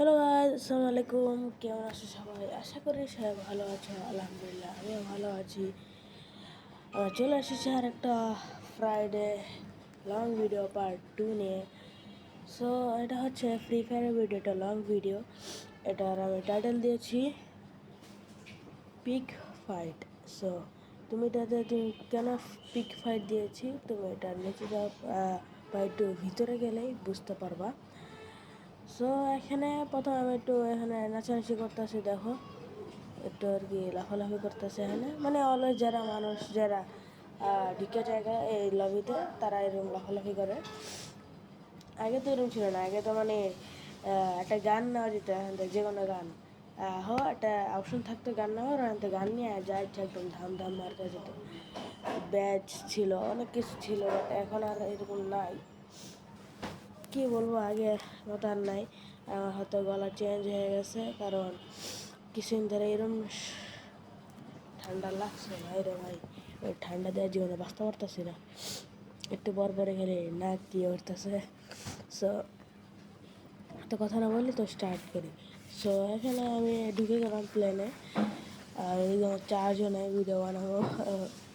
Hello guys, আসসালামু আলাইকুম। কেমন আছো সবাই? আশা করি সবাই ভালো আছো। আলহামদুলিল্লাহ, আমিও ভালো আছি। চলে এসেছি আর একটা ফ্রাইডে লং ভিডিও পার্ট 2 নিয়ে। সো এটা হচ্ছে ফ্রি ফায়ারের ভিডিও, এটা লং ভিডিও। এটার আমি টাইটেল দিয়েছি পিক ফাইট। সো তুমি কেন পিক ফাইট দিয়েছি, তুমি এটা নিচে যাও বা একটু ভিতরে গেলেই বুঝতে পারবা। সো এখানে প্রথম আমি একটু এখানে নাচানাচি করতেছি, দেখো একটু আর কি লাফালাফি করতেছে এখানে, মানে অলওয়েজ যারা মানুষ যারা ঢিকে জায়গায় এই লবিতে তারা এরকম লাফালাফি করে। আগে তো এরকম ছিল না, আগে তো মানে একটা গান নেওয়া যেত এখান থেকে, যে কোনো গান একটা অপশন থাকতো গান নেওয়ার, এখান থেকে গান নিয়ে যা ইচ্ছা একদম ধাম ধাম মারতে যেত। ব্যাচ ছিল, অনেক কিছু ছিল, বাট এখন আর এরকম নাই। কি বলবো, আগে মতো আর নাই। আমার হয়তো গলা চেঞ্জ হয়ে গেছে, কারণ কিছুদিন ধরে এরকম ঠান্ডা লাগছে ভাই রে ভাই। ওই ঠান্ডা দেওয়ার জীবনে বাঁচতে পারতেছি না, একটু পর পরে গেলে নাক দিয়ে উঠতেছে। সো তো কথা না বললি তো স্টার্ট করি। সো এখানে আমি ঢুকে গেলাম প্লেনে, আর চার্জও নেই, ভিডিও বানাবো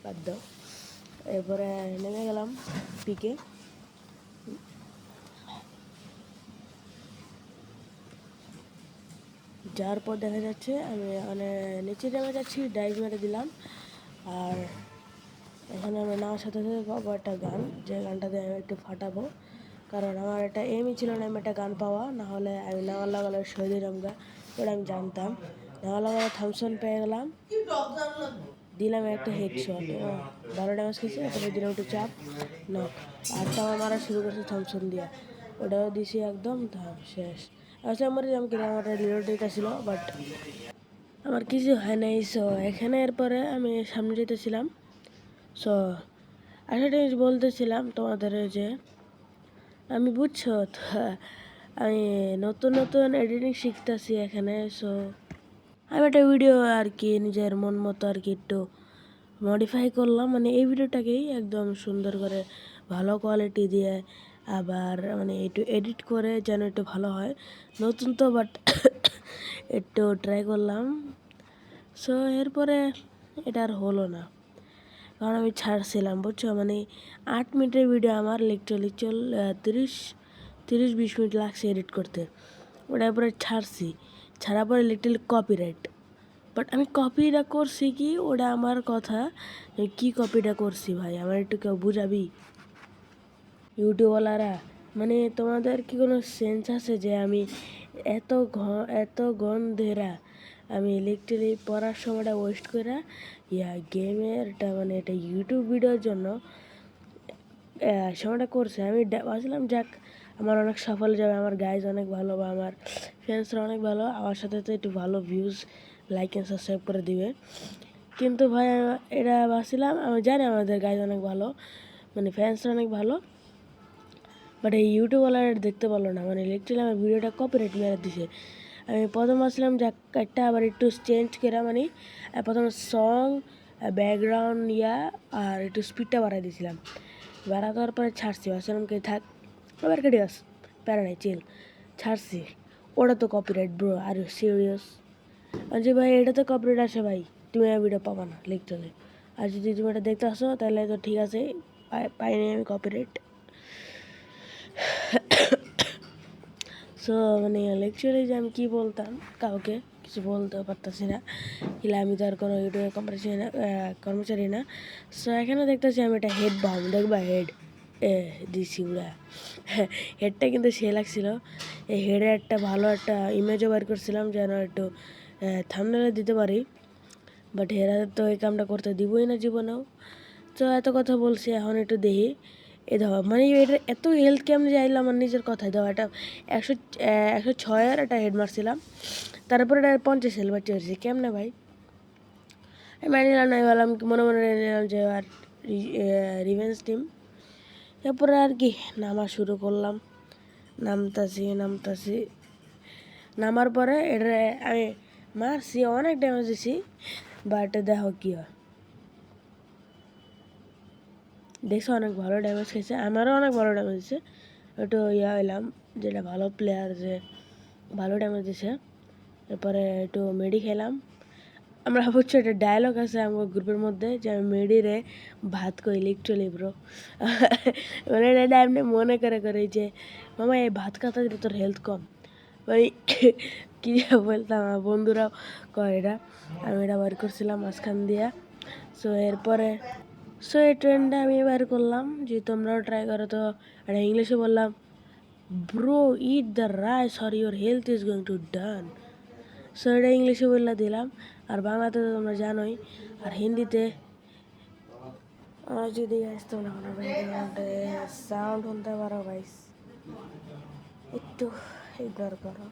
বাদ দাও। এরপরে নেমে গেলাম পিকে। যাওয়ার পর দেখা যাচ্ছে আমি মানে নিচে নেমে যাচ্ছি, ডাইভ মেরে দিলাম। আর এখানে আমি নামার সাথে সাথে পাবো একটা গান, যে গানটা দিয়ে আমি একটু ফাটাবো, কারণ আমার একটা এমই ছিল না আমি একটা গান পাওয়া, না হলে আমি নামার লাগালে শহীদ রামগা, ওটা আমি জানতাম। নামার লাগালে থামসন পেয়ে গেলাম, দিলাম একটা হেডশট, 12 ড্যামেজ খেয়েছি। তারপরে দিলাম একটু চাপ, নক। আরটা আমার মারা শুরু করছে থামসন দিয়া, ওটাও দিছি একদম থাম শেষ। আচ্ছা আমার আমার রিলোড দিতে ছিল, বাট আমার কিছু হয় নাই। সো এখানে এরপরে আমি সামনে যেতেছিলাম। সো একটা জিনিস বলতেছিলাম তোমাদের, যে আমি বুঝছো তো, আমি নতুন নতুন এডিটিং শিখতেছি এখানে। সো আমি একটা ভিডিও আর কি নিজের মন মতো আর কি একটু মডিফাই করলাম, মানে এই ভিডিওটাকেই একদম সুন্দর করে ভালো কোয়ালিটি দিয়ে আবার মানে একটু এডিট করে যেন একটু ভালো হয়। নতুন তো, বাট একটু ট্রাই করলাম। সো এরপরে এটা আর হলো না, কারণ আমি ছাড়ছিলাম বুঝছো, মানে 8 মিনিটের ভিডিও আমার লিটারালি 30-20 মিনিট লাগছে এডিট করতে। ওটার পরে ছাড়ার পরে লিটারালি কপিরাইট। বাট আমি কপিটা করছি কি, ওটা আমার কথা, কি কপিটা করছি ভাই আমার একটু কেউ বুঝাবি ইউটিউবওয়ালারা? মানে তোমাদের কি কোনো সেন্স আছে যে আমি এত গন্ধেরা আমি লিটারালি পড়ার সময়টা ওয়েস্ট করে গেমেরটা মানে এটা ইউটিউব ভিডিওর জন্য সময়টা করছে। আমি ভাবছিলাম যাক আমার অনেক সফল যাবে, আমার গাইজ অনেক ভালো বা আমার ফ্যান্সরা অনেক ভালো, আমার সাথে তো একটু ভালো ভিউজ লাইক অ্যান্ড সাবস্ক্রাইব করে দিবে। কিন্তু ভাই এটা ভাবছিলাম, আমি জানি আমাদের গাইজ অনেক ভালো, মানে ফ্যান্সরা অনেক ভালো, বাট এই ইউটিউবওয়ালারা দেখতে পারলো না, মানে লিটারালি আমার ভিডিওটা কপিরাইট মেরে দিছে। আমি প্রথম ভাবছিলাম যে একটা আবার একটু চেঞ্জ করে, মানে প্রথম সং ব্যাকগ্রাউন্ড আর একটু স্পিডটা বাড়াই দিয়েছিলাম। বাড়া দেওয়ার পরে ছাড়ছি, ভাবছিলাম কি থাক আবার কেটে আস, প্যারা নাই চিল, ছাড়ছি। ওটা তো কপিরাইট ব্রো, আর সিরিয়াস? যে ভাই এটা তো কপিরাইট আসে ভাই, তুমি ভিডিও পাবা না লিখতে। আর যদি তুমি এটা দেখতে আসো তাহলে তো ঠিক আছে, পাইনি আমি কপিরাইট। সো মানে লেকচারে যে আমি কী বলতাম, কাউকে কিছু বলতেও পারতেছি না, কিলা আমি তো আর কোনো ইউটিউবের কর্মচারী না। সো এখানে দেখতেছি আমি একটা হেড বাম, দেখবা হেড দিছি উড়া। হেডটা কিন্তু সে লাগছিল, এই হেডে একটা ভালো একটা ইমেজও বার করছিলাম যেন একটু থাম্বনেলে দিতে পারি, বাট হেরা তো এই কামটা করতে দিবই না জীবনেও। তো এত কথা বলছি, এখন একটু দেখি এ ধর, মানে এটা এত হেলথ কেমন যাইলাম আমার নিজের কথায় দেওয়া। এটা 106-এর একটা হেড মারছিলাম, তারপরে এটা 50 হেল বাচ্চা হয়েছে কেমনে ভাই? আমি মানি নিলাম না, বললাম মনে মনে নিলাম যে আর রিভেঞ্জ টিম। এরপরে আর কি নামা শুরু করলাম, নামতাছি নামার পরে এটা আমি মারছি, অনেক ড্যামেজ দিছি, বাট দেখো কী হয়। দেখছো অনেক ভালো ড্যামেজ খেয়েছে, আমারও অনেক ভালো ড্যামেজ দিচ্ছে। একটু হইলাম যেটা ভালো প্লেয়ার, যে ভালো ড্যামেজ দিছে। এরপরে একটু মেডি খেলাম। আমরা ভাবছি একটা ডায়লগ আছে আমার গ্রুপের মধ্যে যে আমি মেডিরে ভাত কই লিটারালি ব্রো। মানে এটা এমনি মনে করে যে মামা এই ভাত খাতে দিলে তোর হেলথ কম, মানে কী বলতাম আমার বন্ধুরাও কয় এটা। আমি এটা বার করছিলাম মাঝখান দিয়া। সো এই ট্রেন্ডটা আমি বার করলাম যে তোমরাও ট্রাই করো। তো এটা ইংলিশে বললাম, bro it the rice or your health is going to done. So এটা ইংলিশে বললে দিলাম, আর বাংলাতে তো তোমরা জানোই, আর হিন্দিতে যদি গাইস তোমরা কোনো ব্যাকগ্রাউন্ডে সাউন্ড শুনতে পারো গাইস একটু ইগনোর করো।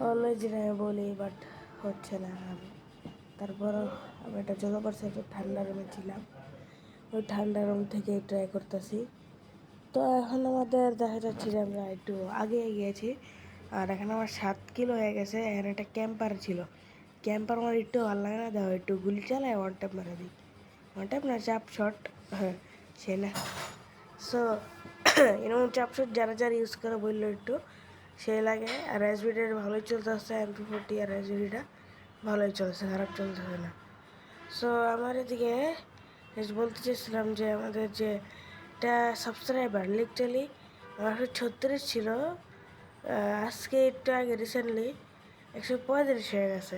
অলওয়েজ যেটা আমি বলি বাট হচ্ছে না। আমি তারপরও আমি একটা জোগা করছি, একটু ঠান্ডা রুমে ছিলাম, ওই ঠান্ডা রুম থেকে ট্রাই করতেছি। তো এখন আমাদের দেখা যাচ্ছে যে আমরা একটু আগে গিয়েছি, আর এখন আমার 7 কিলো হয়ে গেছে। এখানে একটা ক্যাম্পার ছিল, ক্যাম্পার আমার একটু ভালো লাগে না, দেওয়া একটু গুলি চালায় ওয়ান ট্যাপ মেরে দিই, ওয়ান ট্যাপ না চাপ শট, হ্যাঁ সে না। সো এরকম চাপ শট যারা যারা ইউজ করে বললো একটু সেই লাগে। আর এসবিটা ভালোই চলতে আসছে, MP40 আর এসবিটা ভালোই চলছে, খারাপ চলতেছে না। সো আমার এদিকে বলতে চেয়েছিলাম যে আমাদের যে এটা সাবস্ক্রাইবার লিটারালি 136 ছিল, আজকে একটু আগে রিসেন্টলি 135 হয়ে গেছে।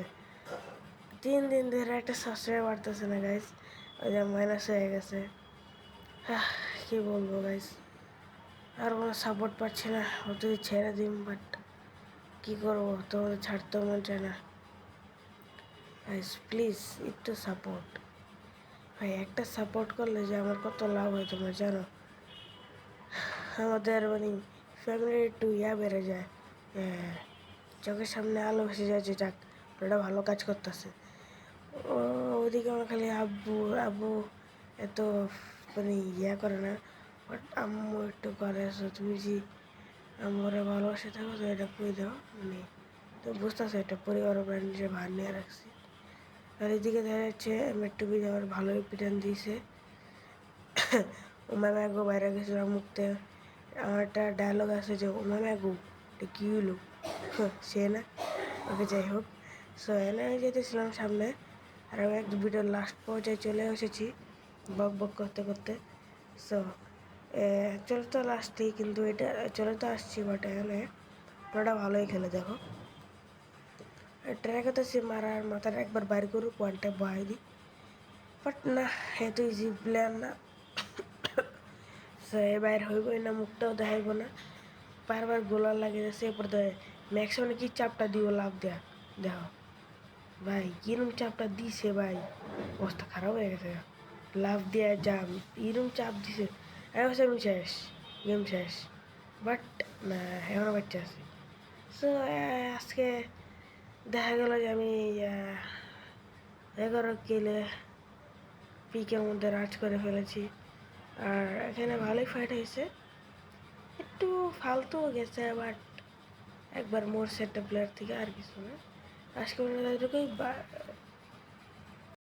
3 দিন ধরে একটা সাবস্ক্রাইব বাড়তেছে না গাইস, ওই যে মাইনাস হয়ে গেছে। কী বলবো গাইস, আর কোনো সাপোর্ট পাচ্ছি না, ও যদি ছেড়ে দিন, বাট কী করবো, তোমাদের ছাড়তেও মন চায় না। গাইস প্লিজ একটু সাপোর্ট, ভাই একটা সাপোর্ট করলে যে আমার কত লাভ হয় তোমরা জানো। আমাদের মানে ফ্যামিলির একটু বেড়ে যায়, চোখের সামনে আলো ভেসে যায় যে যাক ওটা ভালো কাজ করতেছে। ওদিকে আমার খালি আব্বু আব্বু এত মানে করে না, বাট আম্মু একটু করে। তুমি যে আম্মুরে ভালোবাসে থাকো তো এটা কই দাও, মানে তো বুঝতেছো এটা পরিবারের উপর নিজের ভার নিয়ে রাখছি। আর এদিকে দেখা যাচ্ছে মেট্টুবি আমার ভালোই পিটান দিয়েছে। উমা ম্যাগো বাইরে গেছিলাম মুখতে, আমার একটা ডায়লগ আছে যে উমা ম্যাগো এটা কী হলো, সে না, ওকে যাই হোক। সো এনে আমি যেতেছিলাম সামনে, আর আমি এক ভিডিওর লাস্ট পর্যায়ে চলে এসেছি বক বক করতে করতে। সো চলে তো লাস্টেই, কিন্তু এটা চলে তো আসছি, বাট এখানে ওটা ভালোই খেলে দেখো। ট্রাই করতেছি মারার, মাথাটা একবার বাইর করুক ওয়ানটা বহাই দিই, বাট না এত ইজি প্লেয়ার না। সে বাইর হইবই না, মুখটাও দেখাইব না, বারবার গোলার লাগে যাচ্ছে। এরপর ম্যাক্সিমাম কি চাপটা দিব লাভ দেয়া, দেখো ভাই কিরম চাপটা দিছে ভাই, অবস্থা খারাপ হয়ে গেছে। লাভ দেওয়া জাম এরম চাপ দিছে, আমি শেষ, গেম শেষ, বাট না এখনও বাচ্চা আছে। সো আজকে দেখা গেল যে আমি 11 কিলে পিকের মধ্যে রাজ করে ফেলেছি। আর এখানে ভালোই ফাইট হয়েছে, একটু ফালতুও গেছে, বাট একবার মোর সেটটা প্লেয়ার থেকে আর কিছু না। আজকে এতটুকুই,